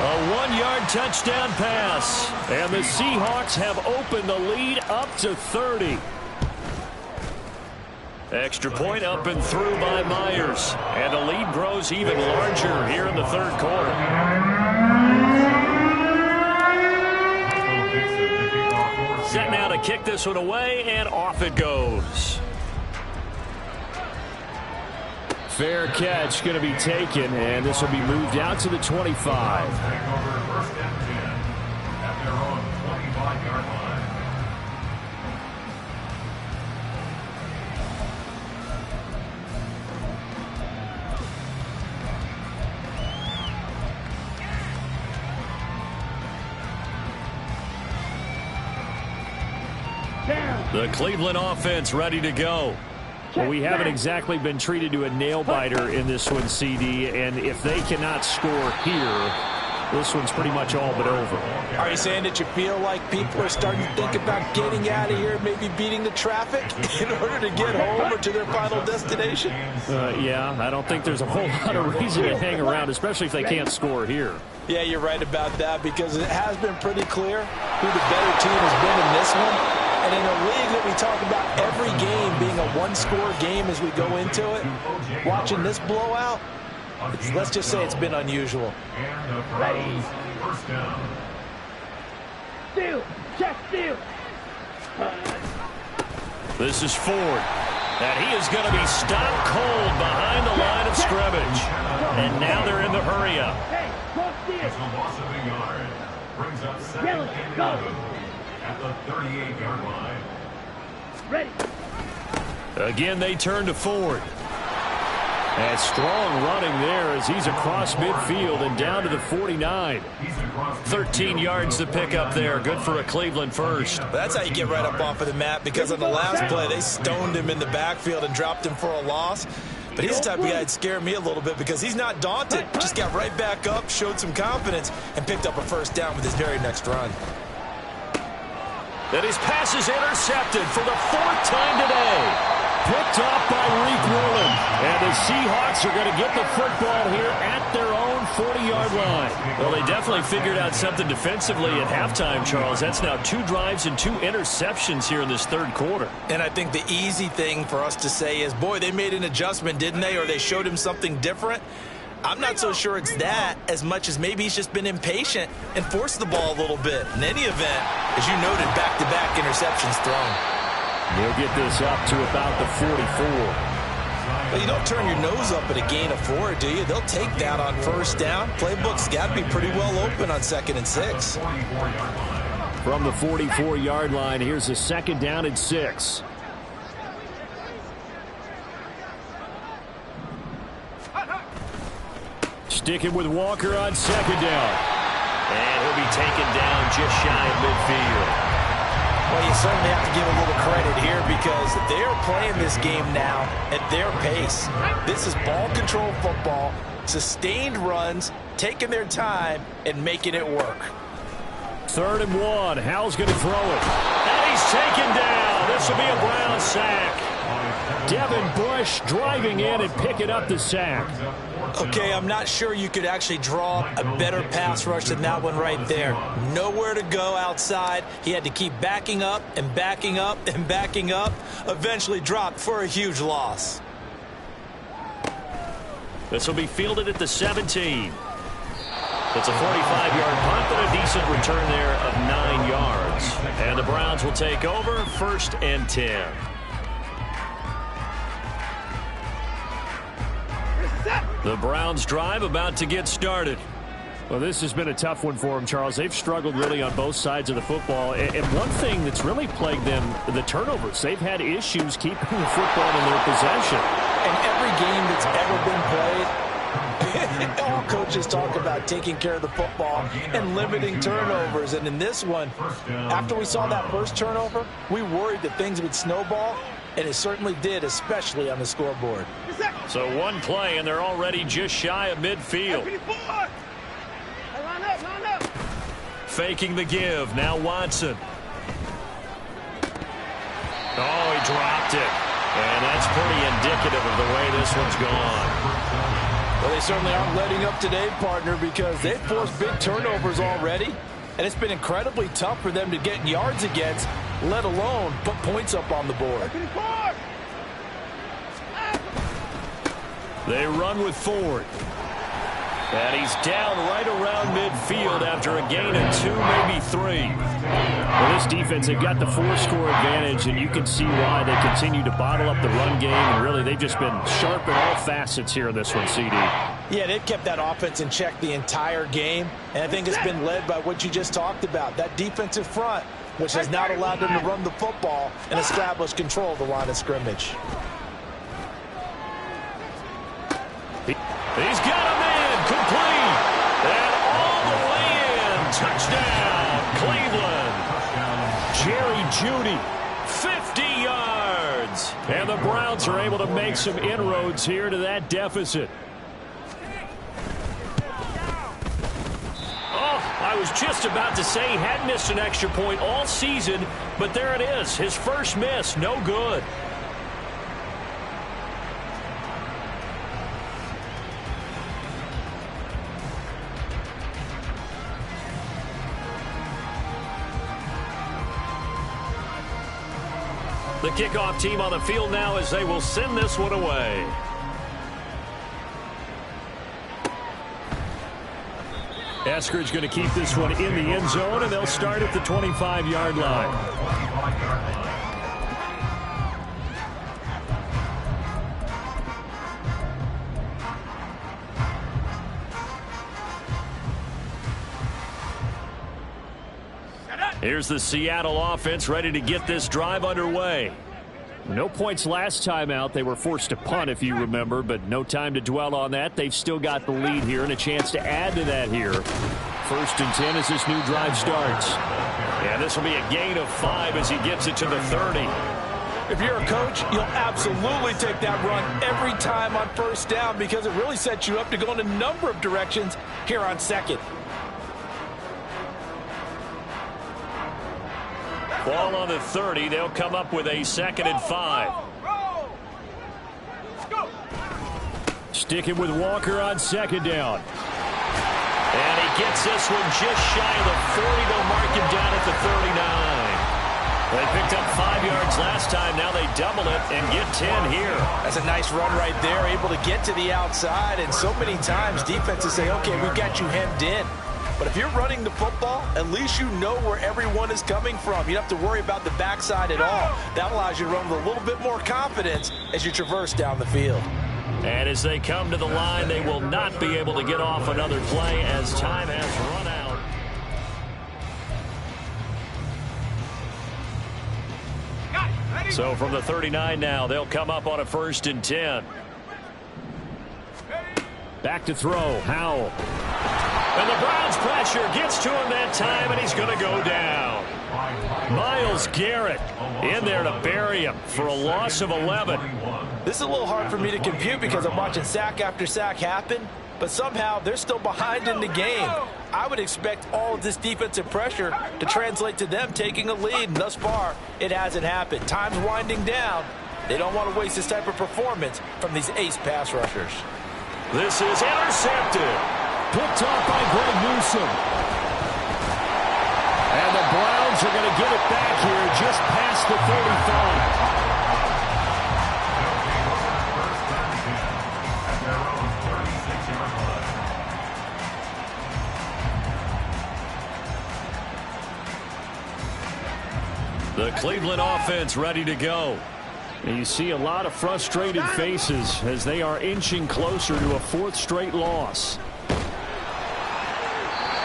A 1-yard touchdown pass, and the Seahawks have opened the lead up to 30. Extra point up and through by Myers, and the lead grows even larger here in the 3rd quarter. Set now to kick this one away, and off it goes. Fair catch going to be taken, and this will be moved out to the 25. The Cleveland offense ready to go. Well, we haven't exactly been treated to a nail-biter in this one, CD, and if they cannot score here, this one's pretty much all but over. Are you saying that you feel like people are starting to think about getting out of here, maybe beating the traffic in order to get home or to their final destination? Yeah, I don't think there's a whole lot of reason to hang around, especially if they can't score here. Yeah, you're right about that because it has been pretty clear who the better team has been in this one. And in a league that we talk about every game being a 1-score game as we go into it, watching this blowout, let's just say it's been unusual. Ready. Steal. Check steal. This is Ford. And he is going to be stopped cold behind the line of scrimmage. And now they're in the hurry-up. Hey, cross steal. Loss of a yard. Brings up 2nd and 11 at the 38-yard line. Ready. Again, they turn to Ford. And strong running there as he's across midfield and down to the 49. 13 yards to pick up there. Good for a Cleveland first. That's how you get right up off of the mat because on the last play, they stoned him in the backfield and dropped him for a loss. But he's the type of guy that scared me a little bit because he's not daunted. Just got right back up, showed some confidence, and picked up a 1st down with his very next run. And his pass is intercepted for the 4th time today. Picked off by Reek Woolen. And the Seahawks are going to get the football here at their own 40-yard line. Well, they definitely figured out something defensively at halftime, Charles. That's now 2 drives and 2 interceptions here in this 3rd quarter. And I think the easy thing for us to say is, boy, they made an adjustment, didn't they? Or they showed him something different. I'm not so sure it's that as much as maybe he's just been impatient and forced the ball a little bit. In any event, as you noted, back-to-back interceptions thrown. They'll get this up to about the 44. Well, you don't turn your nose up at a gain of 4, do you? They'll take that on 1st down. Playbook's got to be pretty well open on 2nd and 6. From the 44-yard line, here's a 2nd down and 6. Sticking with Walker on second down. And he'll be taken down just shy of midfield. Well, you certainly have to give a little credit here because they're playing this game now at their pace. This is ball control football, sustained runs, taking their time, and making it work. 3rd and 1. Howell's going to throw it. And he's taken down. This will be a Brown sack. Devin Bush driving in and picking up the sack. Okay, I'm not sure you could actually draw a better pass rush than that one right there. Nowhere to go outside. He had to keep backing up and backing up and backing up. Eventually dropped for a huge loss. This will be fielded at the 17. It's a 45-yard punt, but a decent return there of 9 yards. And the Browns will take over 1st and 10. The Browns drive about to get started. Well, this has been a tough one for them, Charles. They've struggled really on both sides of the football. And one thing that's really plagued them, the turnovers. They've had issues keeping the football in their possession. In every game that's ever been played, all coaches talk about taking care of the football and limiting turnovers. And in this one, after we saw that first turnover, we worried that things would snowball. And it certainly did, especially on the scoreboard. So one play, and they're already just shy of midfield. Line up. Faking the give. Now Watson. Oh, he dropped it. And that's pretty indicative of the way this one's gone. Well, they certainly aren't letting up today, partner, because they've forced big turnovers already. And it's been incredibly tough for them to get yards against, let alone put points up on the board. They run with Ford. And he's down right around midfield after a gain of 2, maybe 3. Well, this defense, they've got the 4-score advantage, and you can see why they continue to bottle up the run game. And really, they've just been sharp in all facets here in this one, CD. Yeah, they've kept that offense in check the entire game. And I think it's been led by what you just talked about, that defensive front, which has not allowed them to run the football and establish control of the line of scrimmage. He's got a man complete. And all the way in. Touchdown, Cleveland. Jerry Jeudy, 50 yards. And the Browns are able to make some inroads here to that deficit. Oh, I was just about to say he had missed an extra point all season, but there it is. His first miss, no good. The kickoff team on the field now as they will send this one away. Eskridge going to keep this one in the end zone, and they'll start at the 25-yard line. Here's the Seattle offense ready to get this drive underway. No points last time out. They were forced to punt, if you remember, but no time to dwell on that. They've still got the lead here and a chance to add to that here. 1st and 10 as this new drive starts. And this will be a gain of 5 as he gets it to the 30. If you're a coach, you'll absolutely take that run every time on 1st down because it really sets you up to go in a number of directions here on 2nd. Ball on the 30. They'll come up with a 2nd and 5. Sticking with Walker on 2nd down. And he gets this one just shy of the 40. They'll mark him down at the 39. They picked up 5 yards last time. Now they double it and get 10 here. That's a nice run right there, able to get to the outside. And so many times defenses say, okay, we've got you hemmed in. But if you're running the football, at least you know where everyone is coming from. You don't have to worry about the backside at all. That allows you to run with a little bit more confidence as you traverse down the field. And as they come to the line, they will not be able to get off another play as time has run out. So from the 39 now, they'll come up on a 1st and 10. Back to throw, Howell. And the Browns pressure gets to him that time, and he's going to go down. Myles Garrett in there to bury him for a loss of 11. This is a little hard for me to compute because I'm watching sack after sack happen, but somehow they're still behind in the game. I would expect all of this defensive pressure to translate to them taking a lead, and thus far, it hasn't happened. Time's winding down. They don't want to waste this type of performance from these ace pass rushers. This is intercepted. Picked off by Greg Newsome. And the Browns are going to get it back here just past the 35. The Cleveland offense ready to go. And you see a lot of frustrated faces as they are inching closer to a fourth straight loss.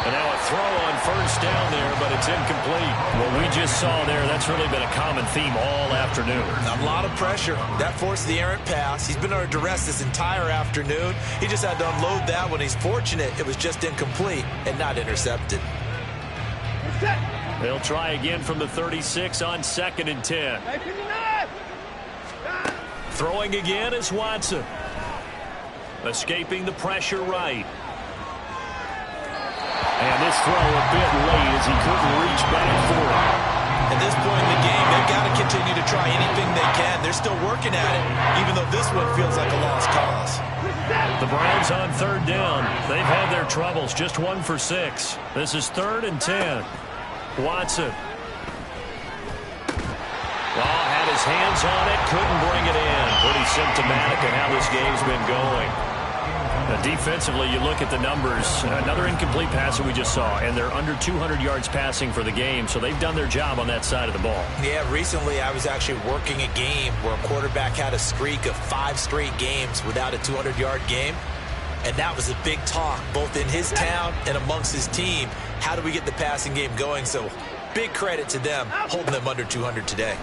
And now a throw on first down there, but it's incomplete. What we just saw there, that's really been a common theme all afternoon. A lot of pressure. That forced the errant pass. He's been under duress this entire afternoon. He just had to unload that one. He's fortunate it was just incomplete and not intercepted. They'll try again from the 36 on 2nd and 10. Throwing again is Watson. Escaping the pressure right. And this throw a bit late as he couldn't reach back for it. At this point in the game, they've got to continue to try anything they can. They're still working at it, even though this one feels like a lost cause. The Browns on 3rd down. They've had their troubles, just 1 for 6. This is 3rd and 10. Watson. Well, had his hands on it, couldn't bring it in. Pretty symptomatic of how this game's been going. Now, defensively, you look at the numbers. Another incomplete pass that we just saw, and they're under 200 yards passing for the game, so they've done their job on that side of the ball. Yeah, recently I was actually working a game where a quarterback had a streak of 5 straight games without a 200-yard game, and that was a big talk, both in his town and amongst his team. How do we get the passing game going? So big credit to them, holding them under 200 today.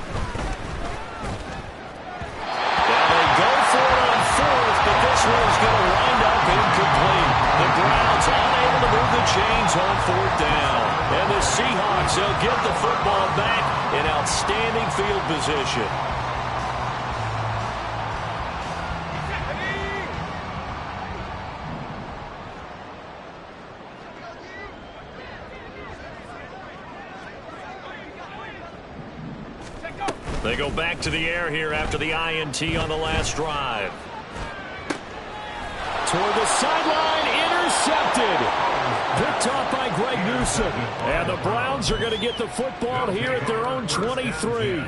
Now they go for it on 4th, but this one's going to wind up incomplete. The Browns unable to move the chains on 4th down. And the Seahawks, they'll get the football back in outstanding field position. They go back to the air here after the INT on the last drive. Toward the sideline, intercepted. Picked off by Greg Newsome. And the Browns are going to get the football here at their own 23.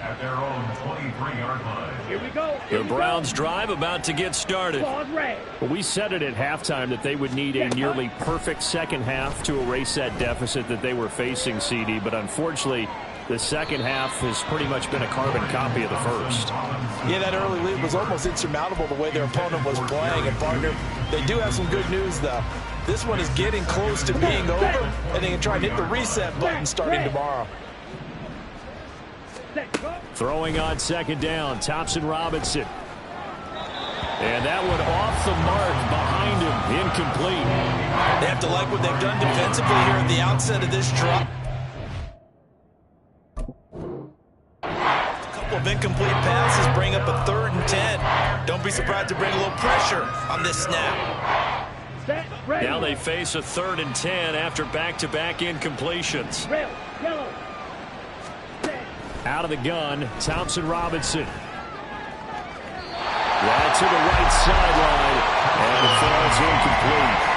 At their own 23-yard line. Here we go. The Browns drive about to get started. Well, we said it at halftime that they would need a nearly perfect second half to erase that deficit that they were facing, CD. But unfortunately, the second half has pretty much been a carbon copy of the first. Yeah, that early lead was almost insurmountable the way their opponent was playing. And, partner, they do have some good news, though. This one is getting close to being over, and they can try and hit the reset button starting tomorrow. Throwing on 2nd down, Thompson Robinson. And that one off the mark behind him, incomplete. They have to like what they've done defensively here at the outset of this drive. Of incomplete passes bring up a 3rd and 10. Don't be surprised to bring a little pressure on this snap. Now they face a 3rd and 10 after back-to-back incompletions. Out of the gun, Thompson Robinson. Right to the right sideline, and it falls incomplete.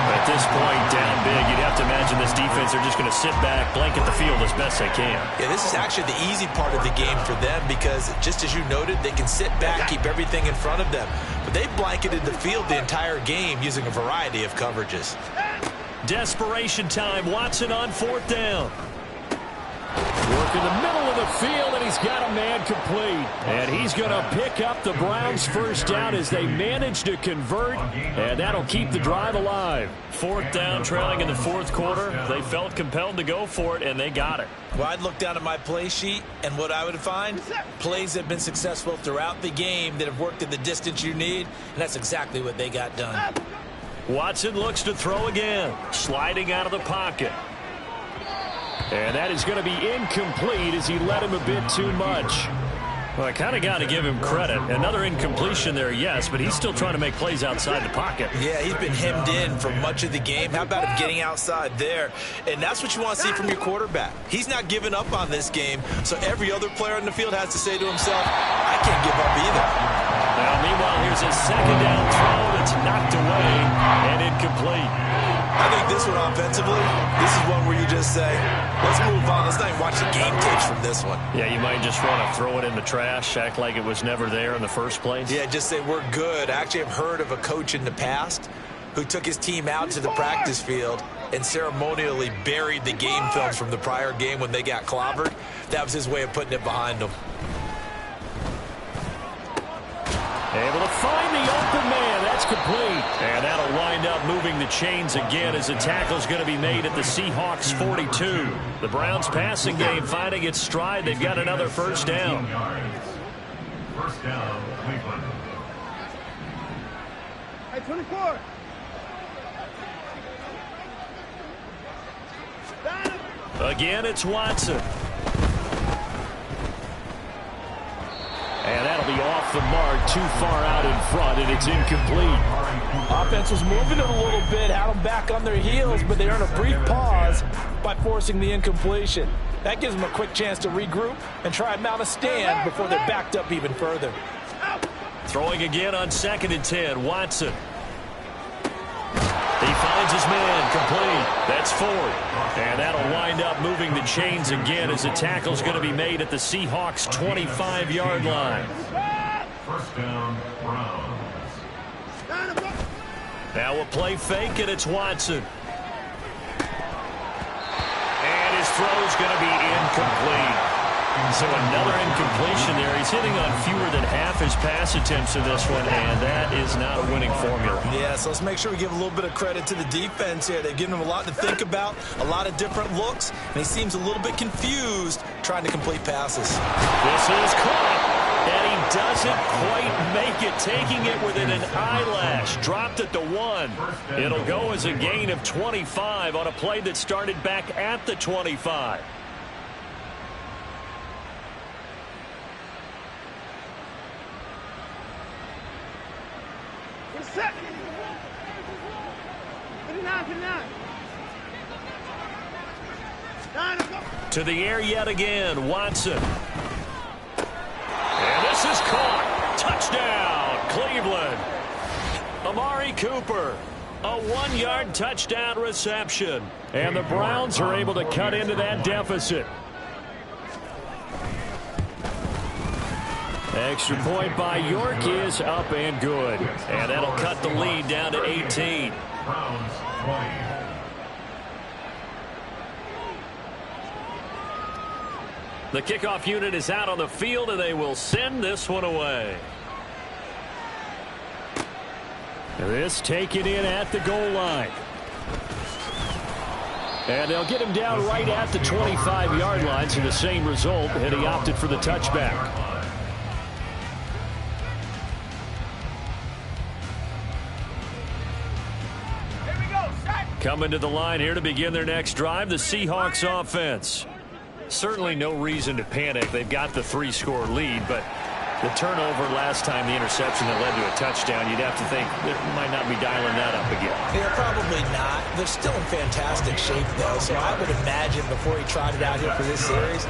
At this point, down big, you'd have to imagine this defense, they're just going to sit back, blanket the field as best they can. Yeah, this is actually the easy part of the game for them because, just as you noted, they can sit back, keep everything in front of them. But they've blanketed the field the entire game using a variety of coverages. Desperation time. Watson on 4th down. Working the middle of the field, and he's got a man complete. And he's going to pick up the Browns' first down as they manage to convert, and that'll keep the drive alive. 4th down, trailing in the 4th quarter. They felt compelled to go for it, and they got it. Well, I'd look down at my play sheet, and what I would find, plays that have been successful throughout the game that have worked at the distance you need, and that's exactly what they got done. Watson looks to throw again, sliding out of the pocket. And that is going to be incomplete as he led him a bit too much. Well, I kind of got to give him credit. Another incompletion there, yes, but he's still trying to make plays outside the pocket. Yeah, he's been hemmed in for much of the game. How about him getting outside there? And that's what you want to see from your quarterback. He's not giving up on this game, so every other player in the field has to say to himself, I can't give up either. Now, meanwhile, here's a 2nd down throw that's knocked away and incomplete. I think this one offensively, this is one where you just say, let's move on. Let's not even watch the game tapes from this one. Yeah, you might just want to throw it in the trash, act like it was never there in the first place. Yeah, just say we're good. I actually have heard of a coach in the past who took his team out to the practice field and ceremonially buried the game films from the prior game when they got clobbered. That was his way of putting it behind them. Able to find the open man. That's complete. And that'll wind up moving the chains again as the tackle's going to be made at the Seahawks 42. The Browns passing game finding its stride. They've got another first down. First down, Cleveland. Hey, 24. Again, it's Watson. And that'll be off the mark, too far out in front, and it's incomplete. Offense was moving it a little bit, had them back on their heels, but they earned a brief pause by forcing the incompletion. That gives them a quick chance to regroup and try and mount a stand before they're backed up even further. Throwing again on 2nd and 10, Watson. He finds his man, complete. That's Ford. And that'll wind up moving the chains again as the tackle's going to be made at the Seahawks' 25-yard line. First down, Browns. Now a play fake, and it's Watson. And his throw's going to be incomplete. So another incompletion there. He's hitting on fewer than half his pass attempts in this one, and that is not a winning formula. Yeah, so let's make sure we give a little bit of credit to the defense here. They've given him a lot to think about, a lot of different looks, and he seems a little bit confused trying to complete passes. This is caught, and he doesn't quite make it, taking it within an eyelash. Dropped at the 1. It'll go as a gain of 25 on a play that started back at the 25. Set. 59. To the air yet again, Watson. And this is caught. Touchdown, Cleveland. Amari Cooper, a 1-yard touchdown reception. And the Browns are able to cut into that deficit. Extra point by York is up and good. And that'll cut the lead down to 18. Browns 20. The kickoff unit is out on the field, and they will send this one away. This taken in at the goal line. And they'll get him down right at the 25-yard line, so the same result, and he opted for the touchback. Coming to the line here to begin their next drive, the Seahawks offense. Certainly no reason to panic. They've got the 3-score lead, but the turnover last time, the interception that led to a touchdown, you'd have to think they might not be dialing that up again. Yeah, probably not. They're still in fantastic shape, though, so I would imagine before he trotted out here for this series,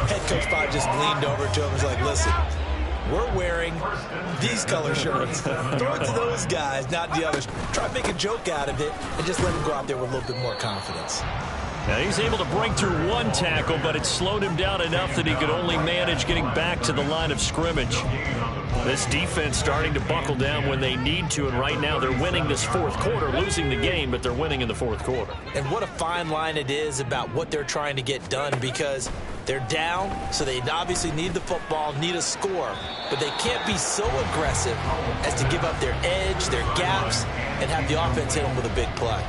head coach probably just leaned over to him and was like, listen, we're wearing these color shirts. Throw it to those guys, not the others. Try to make a joke out of it and just let him go out there with a little bit more confidence. Now he's able to break through one tackle, but it slowed him down enough that he could only manage getting back to the line of scrimmage. This defense starting to buckle down when they need to, and right now they're winning this fourth quarter, losing the game, but they're winning in the fourth quarter. And what a fine line it is about what they're trying to get done, because They're down, so they obviously need the football, need a score, but they can't be so aggressive as to give up their edge, their gaps, and have the offense hit them with a big play.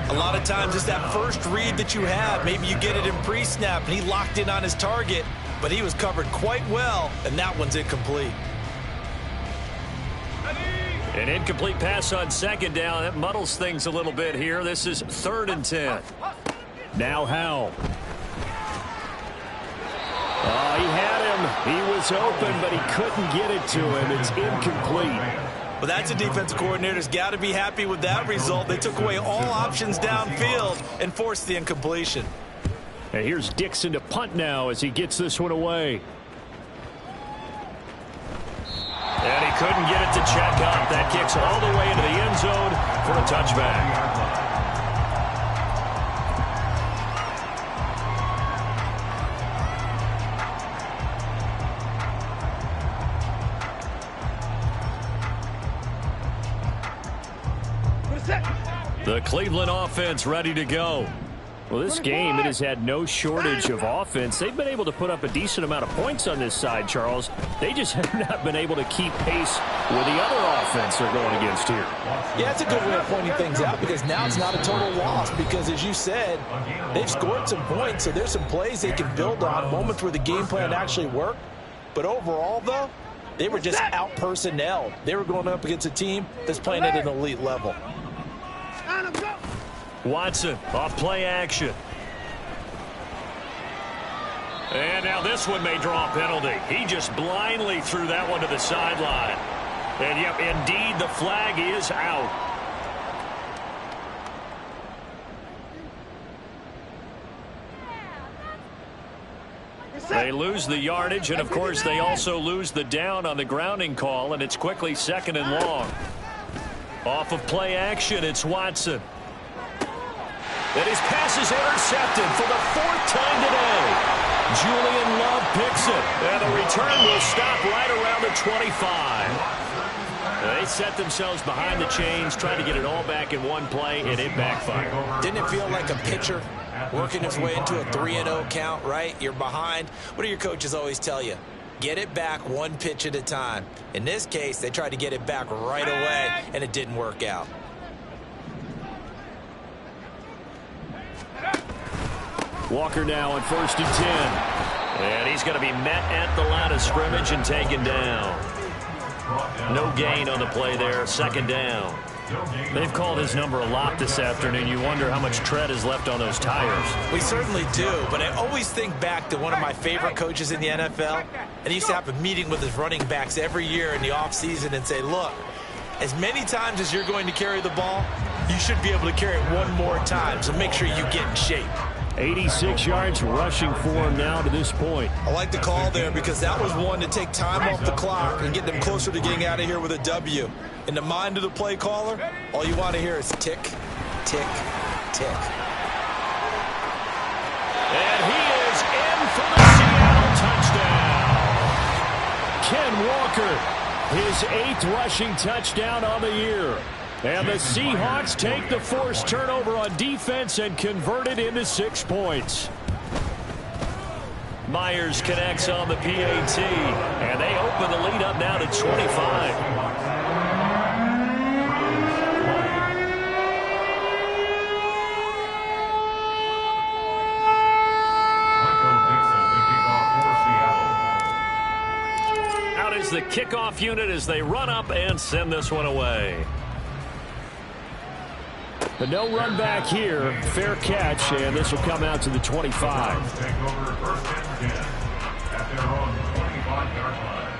A lot of times it's that first read that you have. Maybe you get it in pre-snap, and he locked in on his target, but he was covered quite well, and that one's incomplete. An incomplete pass on second down. That muddles things a little bit here. This is 3rd and 10. Now Howell. Oh, he had him. He was open, but he couldn't get it to him. It's incomplete. Well, that's a defensive coordinator's got to be happy with that result. They took away all options downfield and forced the incompletion. And here's Dixon to punt now as he gets this one away. And he couldn't get it to check up. That kicks all the way into the end zone for a touchback. The Cleveland offense ready to go. Well, this game, it has had no shortage of offense. They've been able to put up a decent amount of points on this side, Charles. They just have not been able to keep pace with the other offense they're going against here. Yeah, it's a good way of pointing things out because now it's not a total loss because, as you said, they've scored some points, so there's some plays they can build on, moments where the game plan actually worked. But overall, though, they were just out-personnelled. They were going up against a team that's playing at an elite level. Watson off play action. And now this one may draw a penalty. He just blindly threw that one to the sideline. And, yep, indeed, the flag is out. They lose the yardage, and, of course, they also lose the down on the grounding call, and it's quickly 2nd and long. Off of play action, it's Watson. And his pass is intercepted for the 4th time today. Julian Love picks it. And the return will stop right around the 25. They set themselves behind the chains, trying to get it all back in one play, and it backfired. Didn't it feel like a pitcher working his way into a 3-0 count, right? You're behind. What do your coaches always tell you? Get it back one pitch at a time. In this case, they tried to get it back right away, and it didn't work out. Walker now on 1st and 10. And he's going to be met at the line of scrimmage and taken down. No gain on the play there. 2nd down. They've called his number a lot this afternoon. You wonder how much tread is left on those tires. We certainly do, but I always think back to one of my favorite coaches in the NFL, and he used to have a meeting with his running backs every year in the offseason and say, look, as many times as you're going to carry the ball, you should be able to carry it one more time, so make sure you get in shape. 86 yards rushing for him now to this point. I like the call there because that was one to take time off the clock and get them closer to getting out of here with a W. In the mind of the play caller, all you want to hear is tick, tick, tick. And he is in for the Seattle touchdown. Ken Walker, his 8th rushing touchdown on the year. And the Seahawks take the forced turnover on defense and convert it into 6 points. Myers connects on the PAT, and they open the lead up now to 25. Out is the kickoff unit as they run up and send this one away. But no run back here. Fair catch, and this will come out to the 25. Take over 1st and 10 at their own 25-yard line.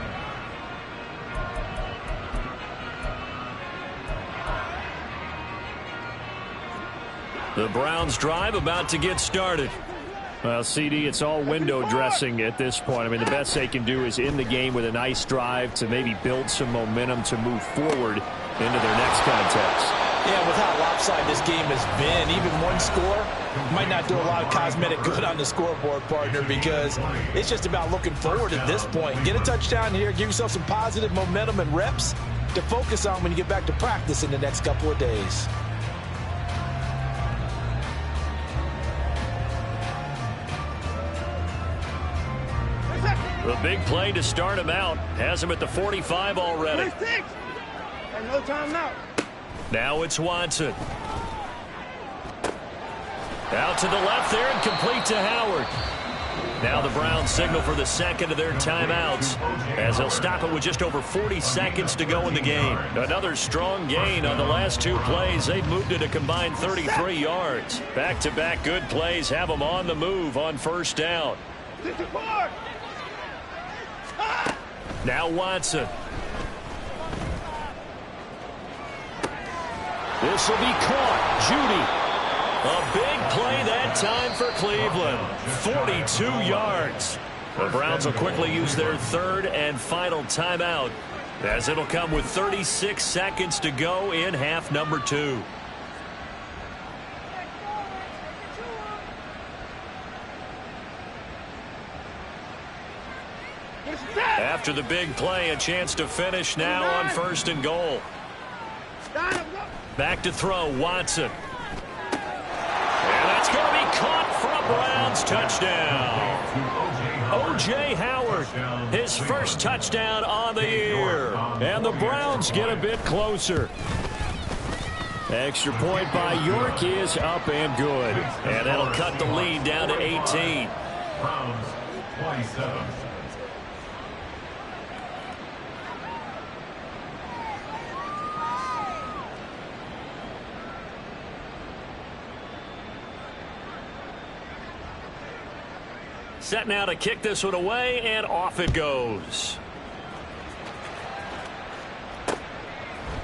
The Browns drive about to get started. Well, CD, it's all window dressing at this point. I mean, the best they can do is end the game with a nice drive to maybe build some momentum to move forward into their next contest. Yeah, with how lopsided this game has been, even one score might not do a lot of cosmetic good on the scoreboard, partner, because it's just about looking forward at this point. Get a touchdown here, give yourself some positive momentum and reps to focus on when you get back to practice in the next couple of days. The big play to start him out. Has him at the 45 already. 26. And no timeout. Now it's Watson. Out to the left there and complete to Howard. Now the Browns signal for the second of their timeouts as they'll stop it with just over 40 seconds to go in the game. Another strong gain on the last two plays. They've moved it a combined 33 yards. Back-to-back good plays have them on the move on first down. 64. Now Watson. This will be caught. Judy. A big play that time for Cleveland. 42 yards. The Browns will quickly use their third and final timeout as it'll come with 36 seconds to go in half number 2. After the big play, a chance to finish now on first and goal. Back to throw, Watson. And that's going to be caught for a Browns touchdown. O.J. Howard, his first touchdown on the year. And the Browns get a bit closer. Extra point by York is up and good. And that'll cut the lead down to 18. Browns 27. Set now to kick this one away, and off it goes.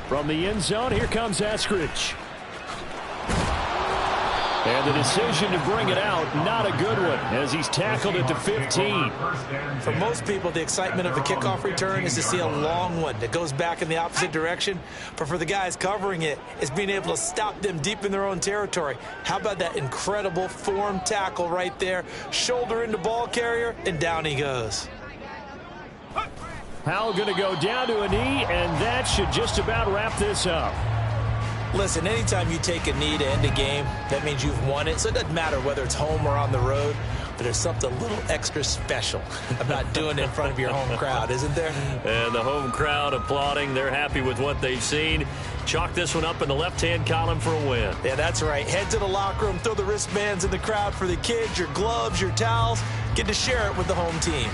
From the end zone, here comes Eskridge. And the decision to bring it out, not a good one, as he's tackled at the 15. For most people, the excitement of a kickoff return is to see a long one that goes back in the opposite direction. But for the guys covering it, it's being able to stop them deep in their own territory. How about that incredible form tackle right there? Shoulder into ball carrier, and down he goes. Howell going to go down to a knee, and that should just about wrap this up. Listen, anytime you take a knee to end a game, that means you've won it. So it doesn't matter whether it's home or on the road, but there's something a little extra special about doing it in front of your home crowd, isn't there? And the home crowd applauding. They're happy with what they've seen. Chalk this one up in the left-hand column for a win. Yeah, that's right. Head to the locker room, throw the wristbands in the crowd for the kids, your gloves, your towels. Get to share it with the home team.